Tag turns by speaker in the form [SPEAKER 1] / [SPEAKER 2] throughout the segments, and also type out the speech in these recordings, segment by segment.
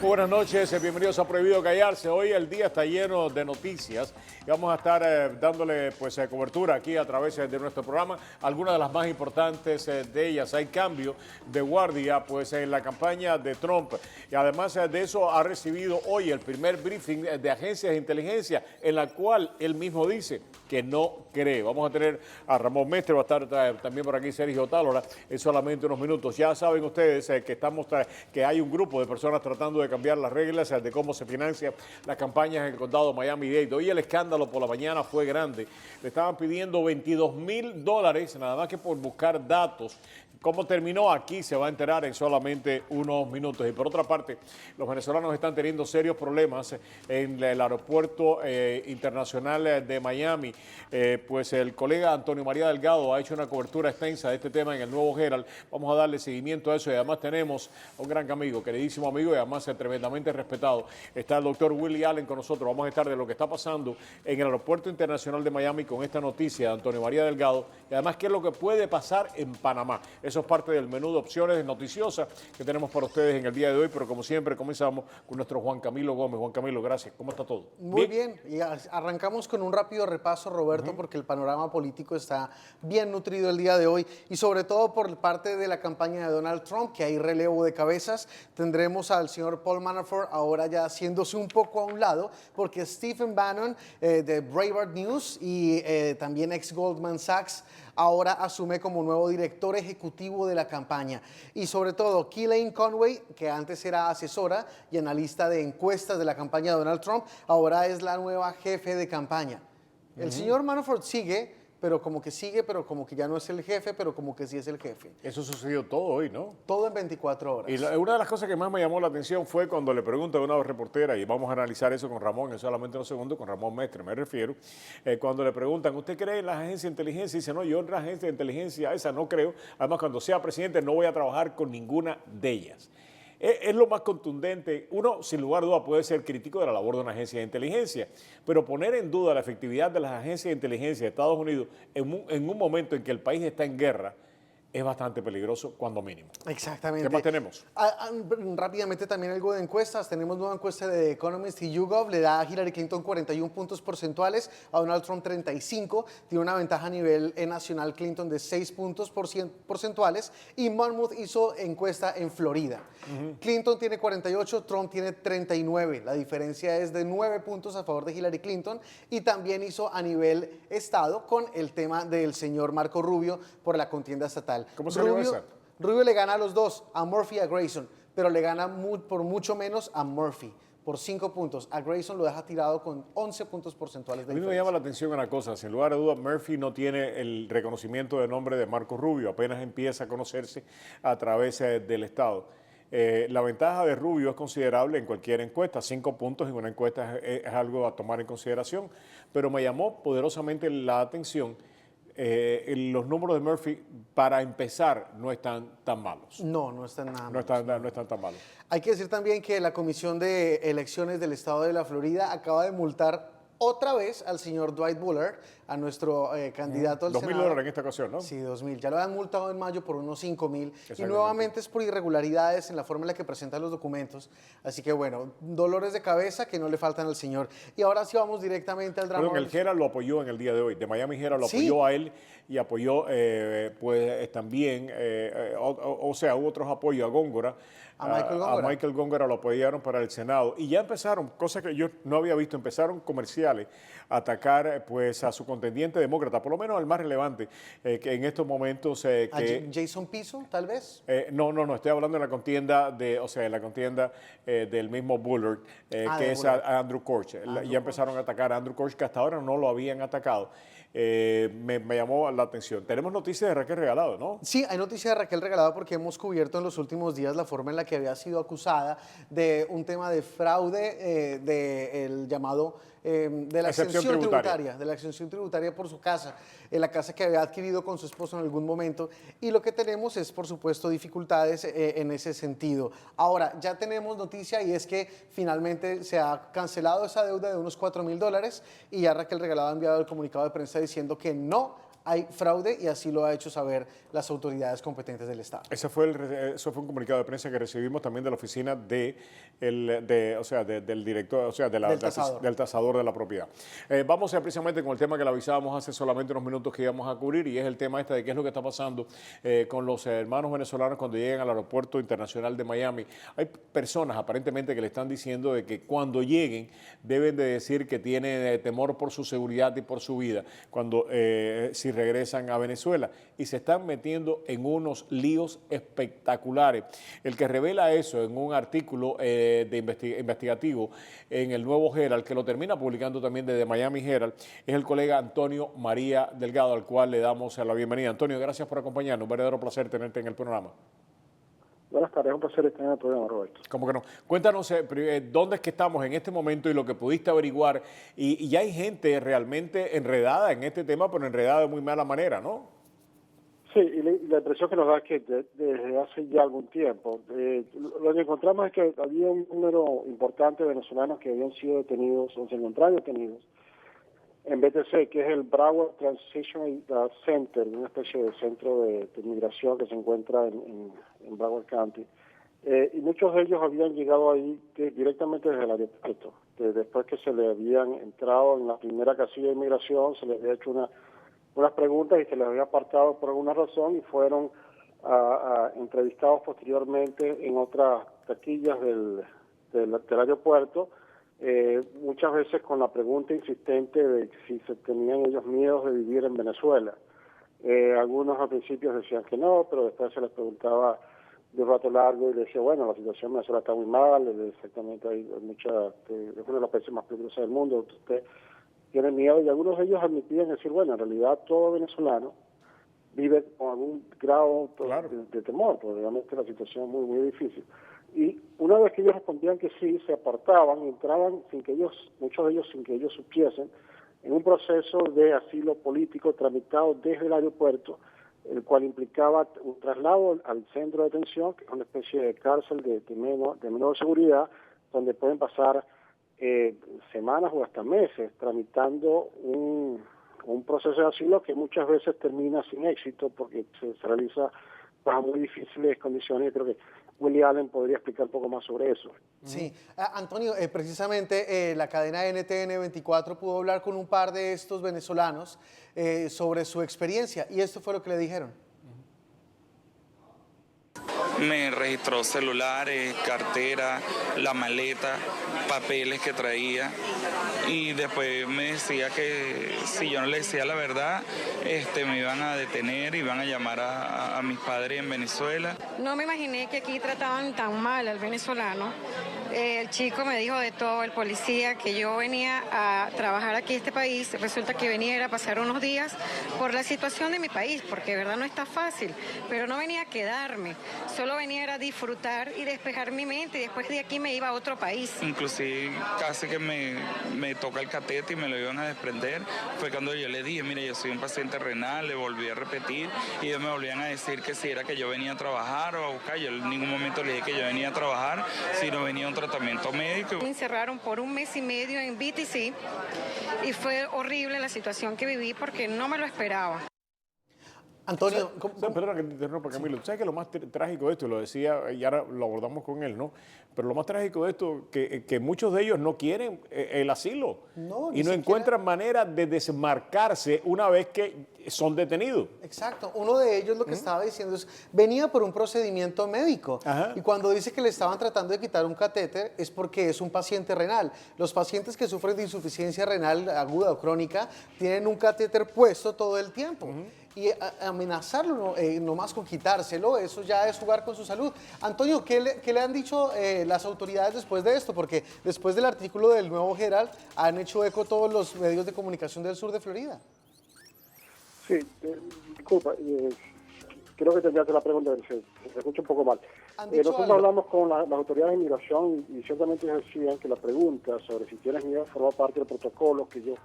[SPEAKER 1] buenas noches, bienvenidos a Prohibido Callarse. Hoy el día está lleno de noticias y vamos a estar dándole cobertura aquí a través de nuestro programa. Algunas de las más importantes de ellas. Hay cambio de guardia en la campaña de Trump y además de eso ha recibido hoy el primer briefing de agencias de inteligencia en la cual él mismo dice que no cree. Vamos a tener a Ramón Mestre, va a estar también por aquí Sergio Tálora en solamente unos minutos. Ya saben ustedes que hay un grupo de personas tratando de cambiar las reglas de cómo se financia las campañas en el condado de Miami-Dade. Hoy el escándalo por la mañana fue grande. Le estaban pidiendo $22,000 nada más que por buscar datos. ¿Cómo terminó? Aquí se va a enterar en solamente unos minutos. Y por otra parte, los venezolanos están teniendo serios problemas en el aeropuerto internacional de Miami. Pues el colega Antonio María Delgado ha hecho una cobertura extensa de este tema en el Nuevo Herald. Vamos a darle seguimiento a eso y además tenemos a un gran amigo, queridísimo amigo y además tremendamente respetado. Está el doctor Willie Allen con nosotros. Vamos a estar de lo que está pasando en el aeropuerto internacional de Miami con esta noticia de Antonio María Delgado y además qué es lo que puede pasar en Panamá. Eso es parte del menú de opciones noticiosas que tenemos para ustedes en el día de hoy, pero como siempre comenzamos con nuestro Juan Camilo Gómez. Juan Camilo, gracias. ¿Cómo está todo?
[SPEAKER 2] Muy bien. Y arrancamos con un rápido repaso, Roberto, porque el panorama político está bien nutrido el día de hoy y sobre todo por parte de la campaña de Donald Trump, que hay relevo de cabezas. Tendremos al señor Paul Manafort ahora ya haciéndose un poco a un lado, porque Stephen Bannon de Breitbart News y también ex Goldman Sachs ahora asume como nuevo director ejecutivo de la campaña. Y sobre todo, Kellyanne Conway, que antes era asesora y analista de encuestas de la campaña de Donald Trump, ahora es la nueva jefe de campaña. El señor Manafort sigue, pero como que ya no es el jefe, pero como que sí es el jefe.
[SPEAKER 1] Eso sucedió todo hoy, ¿no?
[SPEAKER 2] Todo en 24 horas.
[SPEAKER 1] Y una de las cosas que más me llamó la atención fue cuando le pregunta a una reportera, y vamos a analizar eso con Ramón en solamente unos segundos, con Ramón Mestre me refiero, cuando le preguntan, ¿usted cree en las agencias de inteligencia? Y dice, no, yo en la agencia de inteligencia esa no creo. Además, cuando sea presidente no voy a trabajar con ninguna de ellas. Es lo más contundente. Uno, sin lugar a duda, puede ser crítico de la labor de una agencia de inteligencia, pero poner en duda la efectividad de las agencias de inteligencia de Estados Unidos en un momento en que el país está en guerra es bastante peligroso, cuando mínimo.
[SPEAKER 2] Exactamente.
[SPEAKER 1] ¿Qué más tenemos?
[SPEAKER 2] Rápidamente también algo de encuestas. Tenemos nueva encuesta de The Economist y YouGov. Le da a Hillary Clinton 41 puntos porcentuales, a Donald Trump 35. Tiene una ventaja a nivel nacional Clinton de 6 puntos porcentuales. Y Monmouth hizo encuesta en Florida. Clinton tiene 48, Trump tiene 39. La diferencia es de 9 puntos a favor de Hillary Clinton. Y también hizo a nivel estado con el tema del señor Marco Rubio por la contienda estatal.
[SPEAKER 1] ¿Cómo salió esa?
[SPEAKER 2] Rubio le gana a los dos, a Murphy y a Grayson, pero le gana por mucho menos a Murphy, por 5 puntos. A Grayson lo deja tirado con 11 puntos porcentuales de diferencia.
[SPEAKER 1] A mí me llama la atención una cosa, sin lugar a dudas, Murphy no tiene el reconocimiento de nombre de Marco Rubio, apenas empieza a conocerse a través del Estado. La ventaja de Rubio es considerable en cualquier encuesta, 5 puntos en una encuesta es algo a tomar en consideración, pero me llamó poderosamente la atención. Los números de Murphy, para empezar, no están tan malos.
[SPEAKER 2] No están nada
[SPEAKER 1] malos. No están tan malos.
[SPEAKER 2] Hay que decir también que la Comisión de Elecciones del Estado de la Florida acaba de multar otra vez al señor Dwight Bullard, a nuestro candidato al Senado.
[SPEAKER 1] $2,000 en esta ocasión, ¿no?
[SPEAKER 2] Sí, 2,000. Ya lo han multado en mayo por unos 5,000. Y nuevamente es por irregularidades en la forma en la que presenta los documentos. Así que bueno, dolores de cabeza que no le faltan al señor. Y ahora sí vamos directamente al drama.
[SPEAKER 1] Perdón, el Herald lo apoyó en el día de hoy. De Miami Herald lo apoyó a él y apoyó también, hubo otros apoyos a Góngora. A Michael Góngora lo apoyaron para el Senado. Y ya empezaron, cosas que yo no había visto, empezaron comerciales a atacar a su contendiente demócrata, por lo menos el más relevante, que en estos momentos...
[SPEAKER 2] ¿Jason Piso, tal vez?
[SPEAKER 1] No, estoy hablando de la contienda, del mismo Bullard, que es a Andrew Korch. Ya empezaron a atacar a Andrew Korch, que hasta ahora no lo habían atacado. Me llamó la atención. Tenemos noticias de Raquel Regalado, ¿no?
[SPEAKER 2] Sí, hay noticias de Raquel Regalado porque hemos cubierto en los últimos días la forma en la que había sido acusada de un tema de fraude del llamado de la exención tributaria por su casa, la casa que había adquirido con su esposo en algún momento, y lo que tenemos es, por supuesto, dificultades en ese sentido. Ahora, ya tenemos noticia y es que finalmente se ha cancelado esa deuda de unos $4,000 y ya Raquel Regalado ha enviado el comunicado de prensa diciendo que no hay fraude y así lo ha hecho saber las autoridades competentes del Estado.
[SPEAKER 1] Eso fue un comunicado de prensa que recibimos también de la oficina del director, o sea, del tasador de la propiedad. Vamos precisamente con el tema que le avisábamos hace solamente unos minutos que íbamos a cubrir, y es el tema de qué es lo que está pasando con los hermanos venezolanos cuando llegan al aeropuerto internacional de Miami. Hay personas aparentemente que le están diciendo de que cuando lleguen deben de decir que tienen temor por su seguridad y por su vida si regresan a Venezuela, y se están metiendo en unos líos espectaculares. El que revela eso en un artículo investigativo en el Nuevo Herald, que lo termina publicando también desde Miami Herald, es el colega Antonio María Delgado, al cual le damos la bienvenida. Antonio, gracias por acompañarnos. Un verdadero placer tenerte en el programa.
[SPEAKER 3] Buenas tardes, es un placer estar en el programa, Roberto.
[SPEAKER 1] ¿Cómo que no? Cuéntanos dónde es que estamos en este momento y lo que pudiste averiguar. Y ya hay gente realmente enredada en este tema, pero enredada de muy mala manera, ¿no?
[SPEAKER 3] Sí, y la impresión que nos da es que desde hace ya algún tiempo. Lo que encontramos es que había un número importante de venezolanos que habían sido detenidos o se encontraban detenidos en BTC, que es el Broward Transition Center, una especie de centro de migración que se encuentra en Broward County. Y muchos de ellos habían llegado ahí directamente desde el aeropuerto. Después que se le habían entrado en la primera casilla de inmigración, se les había hecho unas preguntas y se les había apartado por alguna razón y fueron entrevistados posteriormente en otras taquillas del aeropuerto, muchas veces con la pregunta insistente de si se tenían ellos miedos de vivir en Venezuela. Algunos al principio decían que no, pero después se les preguntaba de un rato largo y le decía, bueno, la situación en Venezuela está muy mal, exactamente hay mucha, es una de las países más peligrosas del mundo, usted tiene miedo, y algunos de ellos admitían decir, bueno, en realidad todo venezolano vive con algún grado de temor, porque realmente la situación es muy, muy difícil. Y una vez que ellos respondían que sí, se apartaban y entraban muchos de ellos sin que ellos supiesen, en un proceso de asilo político tramitado desde el aeropuerto, el cual implicaba un traslado al centro de detención, que es una especie de cárcel de menor seguridad, donde pueden pasar semanas o hasta meses tramitando un proceso de asilo que muchas veces termina sin éxito porque se realiza bajo muy difíciles condiciones. Yo creo que Willie Allen podría explicar un poco más sobre eso.
[SPEAKER 2] Sí, Antonio, precisamente la cadena NTN 24 pudo hablar con un par de estos venezolanos sobre su experiencia, y esto fue lo que le dijeron.
[SPEAKER 4] Me registró celulares, cartera, la maleta, papeles que traía, y después me decía que si yo no le decía la verdad, me iban a detener, iban a llamar a mis padres en Venezuela.
[SPEAKER 5] No me imaginé que aquí trataban tan mal al venezolano. El chico me dijo de todo, el policía, que yo venía a trabajar aquí en este país. Resulta que venía a pasar unos días por la situación de mi país, porque de verdad no está fácil, pero no venía a quedarme, solo venía a disfrutar y despejar mi mente, y después de aquí me iba a otro país.
[SPEAKER 4] Inclusive casi que me toca el catete y me lo iban a desprender. Fue cuando yo le dije, mire, yo soy un paciente renal, le volví a repetir, y ellos me volvían a decir que si era que yo venía a trabajar o a buscar. Yo en ningún momento le dije que yo venía a trabajar, sino venía a un tratamiento médico.
[SPEAKER 5] Me encerraron por 1 mes y medio en BTC y fue horrible la situación que viví porque no me lo esperaba.
[SPEAKER 2] Antonio,
[SPEAKER 1] perdona que te interrumpa, Camilo. Sí. ¿Sabes que lo más trágico de esto, lo decía y ahora lo abordamos con él, ¿no? Pero lo más trágico de esto es que muchos de ellos no quieren el asilo y no encuentran manera de desmarcarse una vez que son detenidos.
[SPEAKER 2] Exacto. Uno de ellos lo que estaba diciendo es, venía por un procedimiento médico. Ajá. Y cuando dice que le estaban tratando de quitar un catéter es porque es un paciente renal. Los pacientes que sufren de insuficiencia renal aguda o crónica tienen un catéter puesto todo el tiempo. Y amenazarlo nomás con quitárselo, eso ya es jugar con su salud. Antonio, ¿qué le han dicho las autoridades después de esto? Porque después del artículo del Nuevo Herald han hecho eco todos los medios de comunicación del sur de Florida.
[SPEAKER 3] Sí, disculpa, creo que tendría que la pregunta, se escucha un poco mal. Nosotros hablamos con las autoridades de inmigración y ciertamente ellos decían que la pregunta sobre si tienes miedo forma parte del protocolo que ellos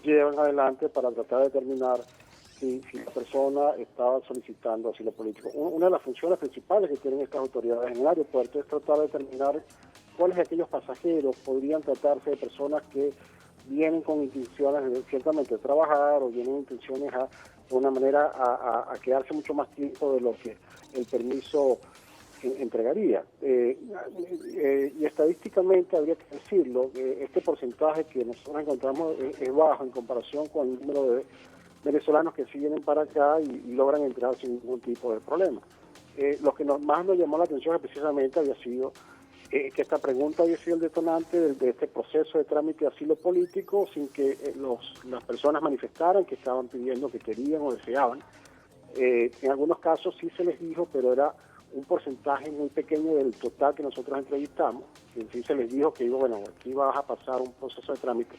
[SPEAKER 3] llevan adelante para tratar de determinar si la persona estaba solicitando asilo político. Una de las funciones principales que tienen estas autoridades en el aeropuerto es tratar de determinar cuáles de aquellos pasajeros podrían tratarse de personas que vienen con intenciones de ciertamente trabajar o vienen intenciones a de una manera a quedarse mucho más tiempo de lo que el permiso entregaría. Y estadísticamente habría que decirlo, este porcentaje que nosotros encontramos es bajo en comparación con el número de venezolanos que sí vienen para acá y logran entrar sin ningún tipo de problema. Lo que más nos llamó la atención precisamente había sido que esta pregunta había sido el detonante de este proceso de trámite de asilo político sin que las personas manifestaran que estaban pidiendo, que querían o deseaban. En algunos casos sí se les dijo, pero era un porcentaje muy pequeño del total que nosotros entrevistamos. En sí se les dijo que bueno, aquí vas a pasar un proceso de trámite,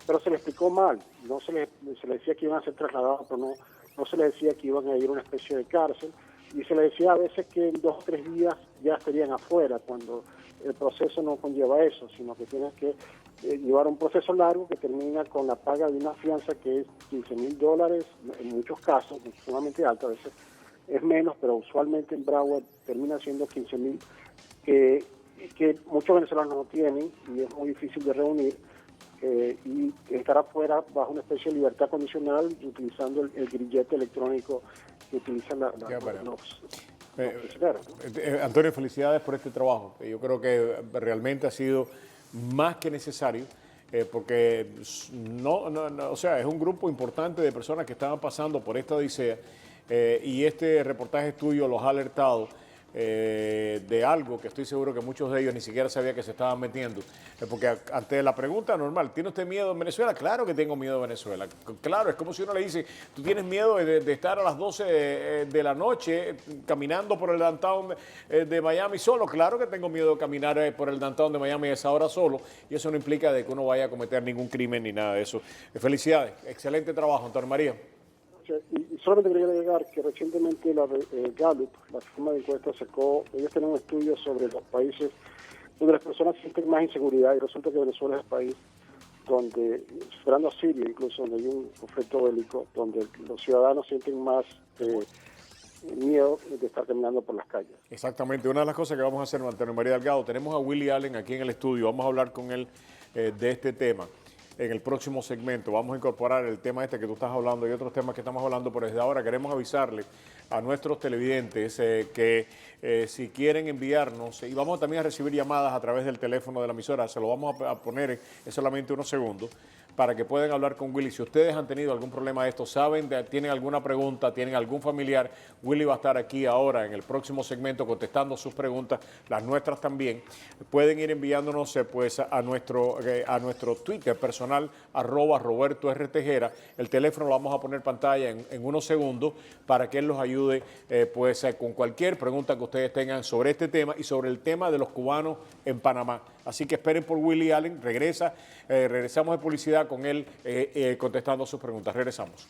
[SPEAKER 3] pero se les explicó mal. No se les decía que iban a ser trasladados, pero no se les decía que iban a ir a una especie de cárcel, y se les decía a veces que en 2 o 3 días ya estarían afuera, cuando el proceso no conlleva eso, sino que tienes que llevar un proceso largo que termina con la paga de una fianza que es $15,000, en muchos casos, sumamente alta, a veces es menos, pero usualmente en Broward termina siendo 15,000, que muchos venezolanos no tienen y es muy difícil de reunir, y estar afuera bajo una especie de libertad condicional utilizando el grillete electrónico que utilizan los prisioneros, ¿no?
[SPEAKER 1] Antonio, felicidades por este trabajo. Yo creo que realmente ha sido más que necesario. Porque o sea, es un grupo importante de personas que estaban pasando por esta odisea, y este reportaje tuyo los ha alertado de algo que estoy seguro que muchos de ellos ni siquiera sabían que se estaban metiendo. Porque ante la pregunta normal, ¿tiene usted miedo en Venezuela? Claro que tengo miedo en Venezuela. Claro, es como si uno le dice, ¿tú tienes miedo de estar a las 12 de la noche caminando por el downtown de Miami solo? Claro que tengo miedo de caminar por el downtown de Miami a esa hora solo, y eso no implica de que uno vaya a cometer ningún crimen ni nada de eso. Felicidades, excelente trabajo, Antonio María.
[SPEAKER 3] Y solamente quería agregar que recientemente Gallup, la firma de encuesta, ellos tienen un estudio sobre los países donde las personas sienten más inseguridad, y resulta que Venezuela es el país donde, superando a Siria incluso, donde hay un conflicto bélico, donde los ciudadanos sienten más miedo de estar caminando por las calles.
[SPEAKER 1] Exactamente, una de las cosas que vamos a hacer, Antonio María Delgado, tenemos a Willie Allen aquí en el estudio, vamos a hablar con él de este tema. En el próximo segmento vamos a incorporar el tema este que tú estás hablando y otros temas que estamos hablando, pero desde ahora queremos avisarle a nuestros televidentes que si quieren enviarnos, y vamos también a recibir llamadas a través del teléfono de la emisora, se lo vamos a poner en solamente unos segundos, para que puedan hablar con Willy. Si ustedes han tenido algún problema de esto, tienen alguna pregunta, tienen algún familiar, Willy va a estar aquí ahora en el próximo segmento contestando sus preguntas, las nuestras también. Pueden ir enviándonos pues a nuestro Twitter personal, @RobertoRTejera. El teléfono lo vamos a poner en pantalla en unos segundos para que él los ayude pues con cualquier pregunta que ustedes tengan sobre este tema y sobre el tema de los cubanos en Panamá. Así que esperen por Willie Allen, regresamos de publicidad con él contestando sus preguntas. Regresamos.